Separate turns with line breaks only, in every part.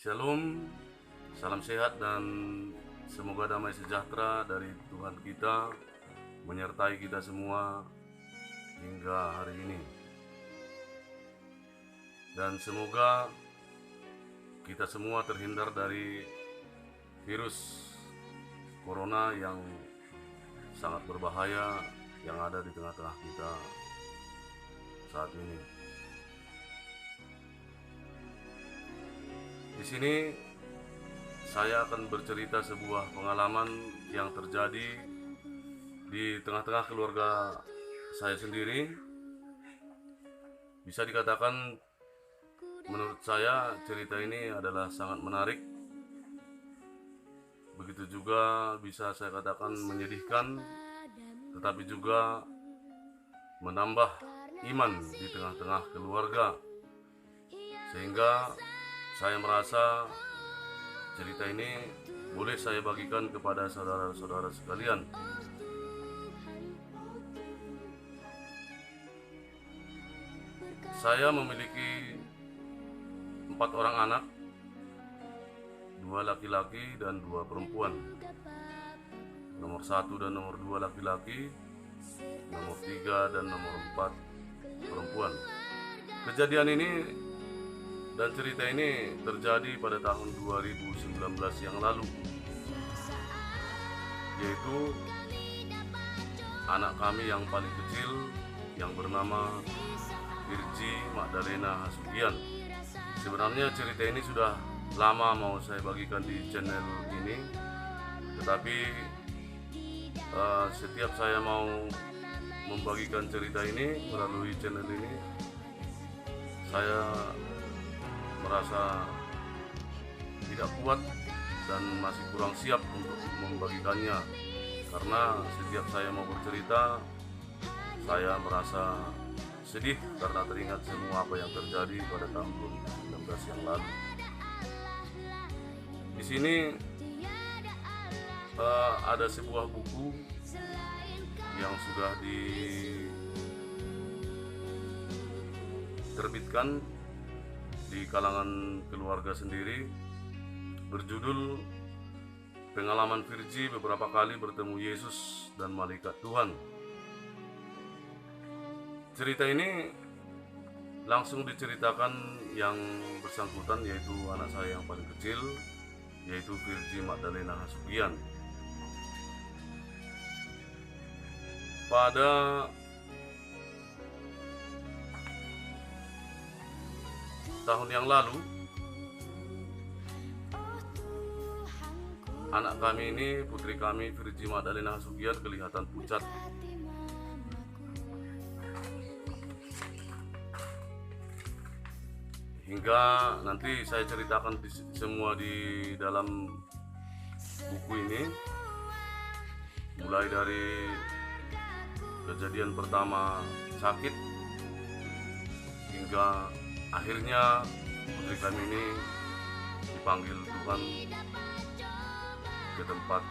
Shalom, salam sehat dan semoga damai sejahtera dari Tuhan kita menyertai kita semua hingga hari ini. Dan semoga kita semua terhindar dari virus corona yang sangat berbahaya yang ada di tengah-tengah kita saat ini. Di sini saya akan bercerita sebuah pengalaman yang terjadi di tengah-tengah keluarga saya sendiri. Bisa dikatakan menurut saya cerita ini adalah sangat menarik. Begitu juga bisa saya katakan menyedihkan, tetapi juga menambah iman di tengah-tengah keluarga. Sehingga saya merasa cerita ini boleh saya bagikan kepada saudara-saudara sekalian. Saya memiliki 4 orang anak, 2 laki-laki dan 2 perempuan. Nomor 1 dan nomor 2 laki-laki, nomor 3 dan nomor 4 perempuan. Kejadian ini dan cerita ini terjadi pada tahun 2019 yang lalu, yaitu anak kami yang paling kecil yang bernama Virgi Magdalena Hasugian. Sebenarnya cerita ini sudah lama mau saya bagikan di channel ini, tetapi setiap saya mau membagikan cerita ini melalui channel ini, saya merasa tidak kuat dan masih kurang siap untuk membagikannya, karena setiap saya mau bercerita saya merasa sedih karena teringat semua apa yang terjadi pada tahun 2019 yang lalu. Di sini ada sebuah buku yang sudah diterbitkan di kalangan keluarga sendiri, berjudul Pengalaman Virgi Beberapa Kali Bertemu Yesus dan Malaikat Tuhan. Cerita ini langsung diceritakan yang bersangkutan, yaitu anak saya yang paling kecil, yaitu Virgi Magdalena Hasugian. Pada tahun yang lalu, anak kami ini, putri kami Virgi Magdalena Hasugian, kelihatan pucat. Hingga nanti saya ceritakan semua di dalam buku ini, mulai dari kejadian pertama sakit hingga akhirnya putri kami ini dipanggil Tuhan ke tempat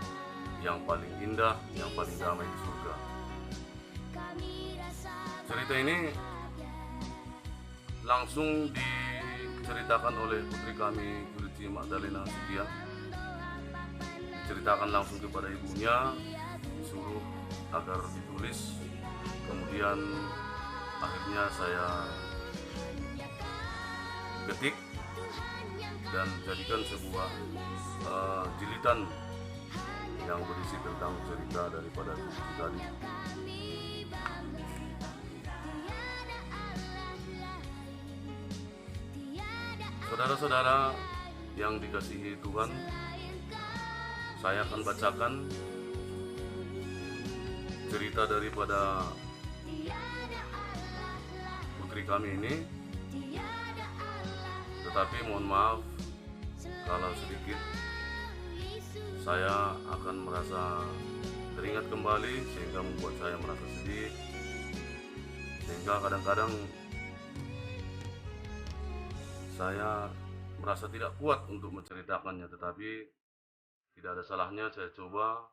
yang paling indah, yang paling damai di surga. Cerita ini langsung diceritakan oleh putri kami Virgi Magdalena Hasugian, diceritakan langsung kepada ibunya, disuruh agar ditulis. Kemudian akhirnya saya ketik dan jadikan sebuah jilidan yang berisi tentang cerita daripada buku tadi. Saudara-saudara yang dikasihi Tuhan, saya akan bacakan cerita daripada putri kami ini, tetapi mohon maaf kalau sedikit saya akan merasa teringat kembali sehingga membuat saya merasa sedih, sehingga kadang-kadang saya merasa tidak kuat untuk menceritakannya, tetapi tidak ada salahnya saya coba,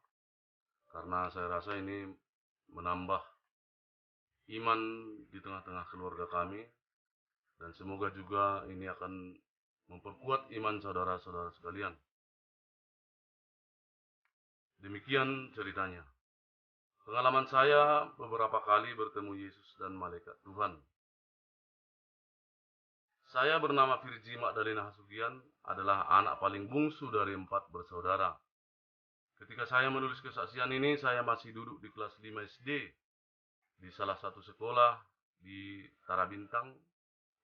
karena saya rasa ini menambah iman di tengah-tengah keluarga kami, dan semoga juga ini akan memperkuat iman saudara-saudara sekalian. Demikian ceritanya. Pengalaman saya beberapa kali bertemu Yesus dan malaikat Tuhan. Saya bernama Virgi Magdalena Hasugian, adalah anak paling bungsu dari 4 bersaudara. Ketika saya menulis kesaksian ini, saya masih duduk di kelas 5 SD di salah satu sekolah di Tarabintang,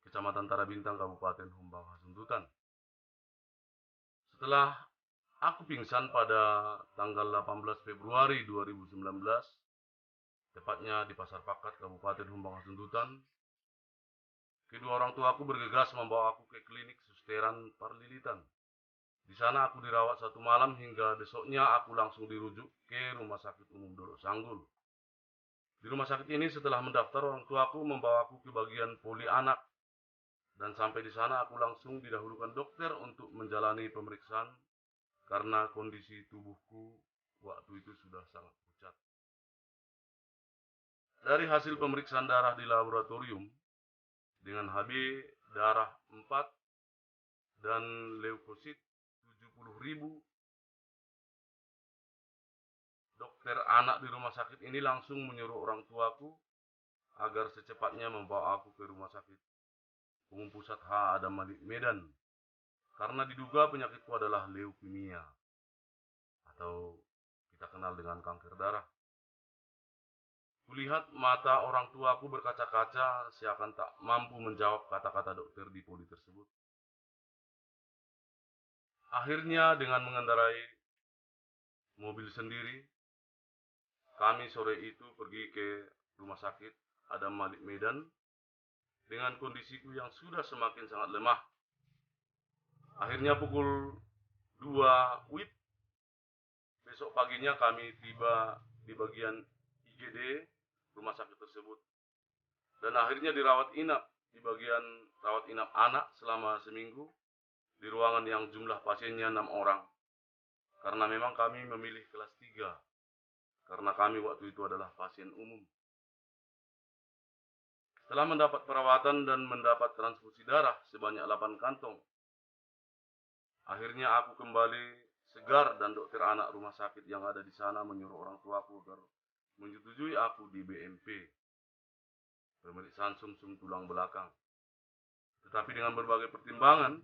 Kecamatan Tarabintang, Kabupaten Humbang Hasundutan. Setelah aku pingsan pada tanggal 18 Februari 2019, tepatnya di Pasar Pakat, Kabupaten Humbang Hasundutan, kedua orang tua aku bergegas membawa aku ke klinik Susteran Parlilitan. Di sana aku dirawat 1 malam hingga besoknya aku langsung dirujuk ke Rumah Sakit Umum Dolok Sanggul. Di rumah sakit ini setelah mendaftar, orang tua aku membawa aku ke bagian poli anak. Dan sampai di sana aku langsung didahulukan dokter untuk menjalani pemeriksaan karena kondisi tubuhku waktu itu sudah sangat pucat. Dari hasil pemeriksaan darah di laboratorium dengan HB darah 4 dan leukosit 70.000, dokter anak di rumah sakit ini langsung menyuruh orang tuaku agar secepatnya membawa aku ke Rumah Sakit Umum Pusat H. Adam Malik Medan, karena diduga penyakitku adalah leukemia atau kita kenal dengan kanker darah. Kulihat mata orang tuaku berkaca-kaca, seakan tak mampu menjawab kata-kata dokter di poli tersebut. Akhirnya dengan mengendarai mobil sendiri, kami sore itu pergi ke Rumah Sakit Adam Malik Medan dengan kondisiku yang sudah semakin sangat lemah. Akhirnya pukul 2 WIB besok paginya kami tiba di bagian IGD rumah sakit tersebut. Dan akhirnya dirawat inap di bagian rawat inap anak selama seminggu di ruangan yang jumlah pasiennya 6 orang. Karena memang kami memilih kelas 3 karena kami waktu itu adalah pasien umum. Setelah mendapat perawatan dan mendapat transfusi darah sebanyak 8 kantong, akhirnya aku kembali segar dan dokter anak rumah sakit yang ada di sana menyuruh orang tuaku agar menyetujui aku di BMP, pemeriksaan sumsum tulang belakang. Tetapi dengan berbagai pertimbangan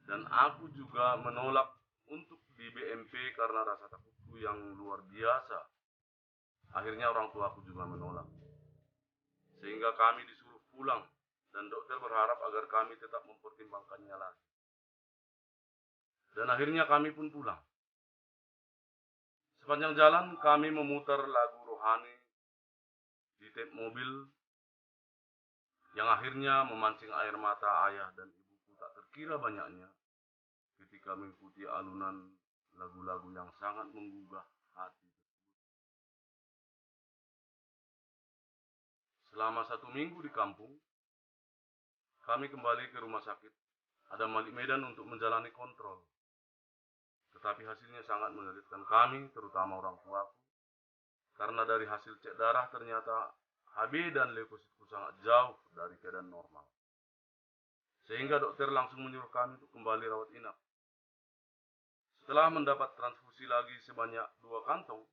dan aku juga menolak untuk di BMP karena rasa takutku yang luar biasa. Akhirnya orang tuaku juga menolak. Sehingga kami disuruh pulang dan dokter berharap agar kami tetap mempertimbangkannya lagi. Dan akhirnya kami pun pulang. Sepanjang jalan kami memutar lagu rohani di tap mobil yang akhirnya memancing air mata ayah dan ibuku tak terkira banyaknya ketika mengikuti alunan lagu-lagu yang sangat menggugah hati. Selama 1 minggu di kampung, kami kembali ke rumah sakit Adam Malik Medan untuk menjalani kontrol. Tetapi hasilnya sangat menyulitkan kami, terutama orang tuaku, karena dari hasil cek darah ternyata HB dan leukositku sangat jauh dari keadaan normal. Sehingga dokter langsung menyuruh kami untuk kembali rawat inap. Setelah mendapat transfusi lagi sebanyak 2 kantong,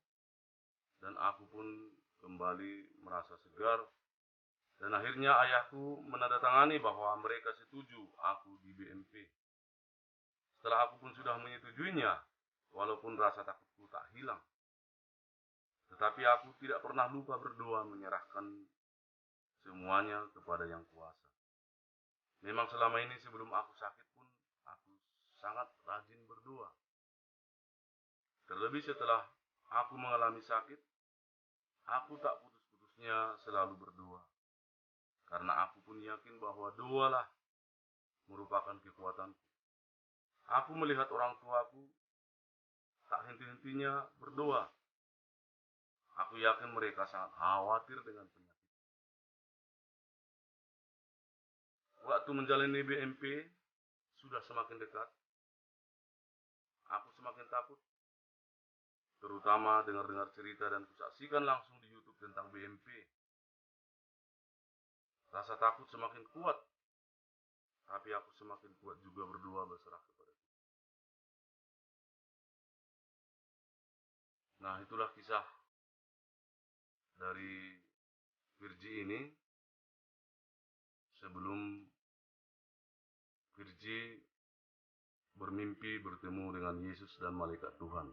dan aku pun kembali merasa segar. Dan akhirnya ayahku menandatangani bahwa mereka setuju aku di BMP. Setelah aku pun sudah menyetujuinya, walaupun rasa takutku tak hilang. Tetapi aku tidak pernah lupa berdoa menyerahkan semuanya kepada Yang Kuasa. Memang selama ini sebelum aku sakit pun, aku sangat rajin berdoa. Terlebih setelah aku mengalami sakit, aku tak putus-putusnya selalu berdoa. Karena aku pun yakin bahwa doalah merupakan kekuatanku. Aku melihat orang tuaku tak henti-hentinya berdoa. Aku yakin mereka sangat khawatir dengan penyakit. Waktu menjalani BMP sudah semakin dekat. Aku semakin takut. Terutama dengar-dengar cerita dan kusaksikan langsung di YouTube tentang BMP. Rasa takut semakin kuat. Tapi tapi aku semakin kuat juga berdoa berserah kepada Tuhan. Nah, itulah kisah dari Virgi ini sebelum Virgi bermimpi bertemu dengan Yesus dan malaikat Tuhan.